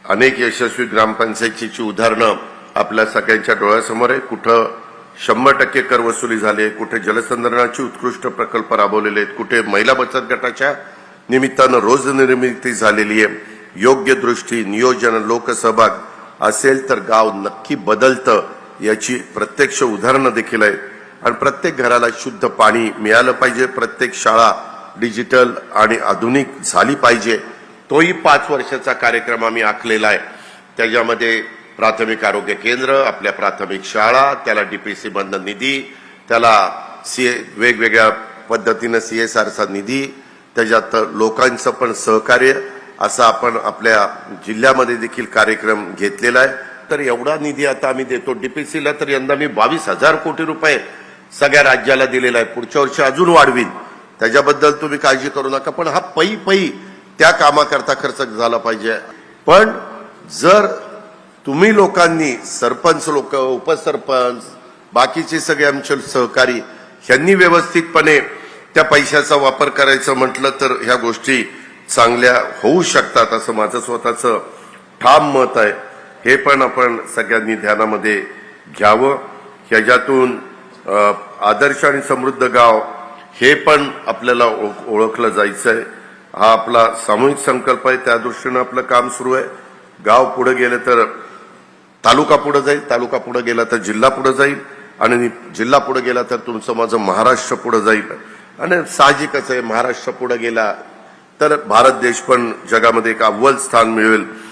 अनेक यशस्वी ग्रामपंचायतीची उदाहरणं आपल्या सगळ्यांच्या डोळ्यासमोर आहे। कुठं 100% कर वसुली झाली, कुठे जलसंधारणाचे उत्कृष्ट प्रकल्प राबवलेले आहेत, कुठे महिला बचत गटाच्या निमित्तानं रोजनिर्मिती झालेली आहे। योग्य दृष्टी, नियोजन, लोकसहभाग असेल तर गाव नक्की बदलतं याची प्रत्यक्ष उदाहरणं देखील आहेत। आणि प्रत्येक घराला शुद्ध पाणी मिळालं पाहिजे, प्रत्येक शाळा डिजिटल आणि आधुनिक झाली पाहिजे। तोही 5 वर्षाचा कार्यक्रम आम्ही आखलेला आहे। त्याच्यामध्ये प्राथमिक आरोग्य केंद्र, आपल्या प्राथमिक शाळा, त्याला डीपीसी मधनं निधी, त्याला वेगवेगळ्या पद्धतीनं सीएसआरचा निधी, त्याच्यात लोकांचं पण सहकार्य असा आपण आपल्या जिल्ह्यामध्ये देखील कार्यक्रम घेतलेला आहे। तर एवढा निधी आता आम्ही देतो डीपीसीला, तर यंदा मी 22,000 कोटी रुपये सगळ्या राज्याला दिलेला आहे। पुढच्या वर्षी अजून वाढवीन, त्याच्याबद्दल तुम्ही काळजी करू नका। पण हा पै त्या कामाकरता खर्च झाला पाहिजे। पण जर तुम्ही लोकांनी, सरपंच लोक, उपसरपंच, बाकीचे सगळे आमचे सहकारी यांनी व्यवस्थितपणे त्या पैशाचा वापर करायचं म्हटलं तर ह्या गोष्टी चांगल्या होऊ शकतात असं माझं स्वतःचं ठाम मत आहे। हे पण आपण सगळ्यांनी ध्यानामध्ये घ्यावं। ह्याच्यातून आदर्श आणि समृद्ध गाव हे पण आपल्याला ओळखलं जायचं आहे। हा आपला सामूहिक संकल्प आहे, त्या दृष्टीनं आपलं काम सुरू आहे। गाव पुढे गेलं तर तालुका पुढे जाईल, तालुका पुढे गेला तर जिल्हा पुढे जाईल, आणि जिल्हा पुढे गेला तर तुमचं माझं महाराष्ट्र पुढे जाईल। आणि साहजिकच आहे, महाराष्ट्र पुढे गेला तर भारत देश पण जगामध्ये एक अव्वल स्थान मिळवेल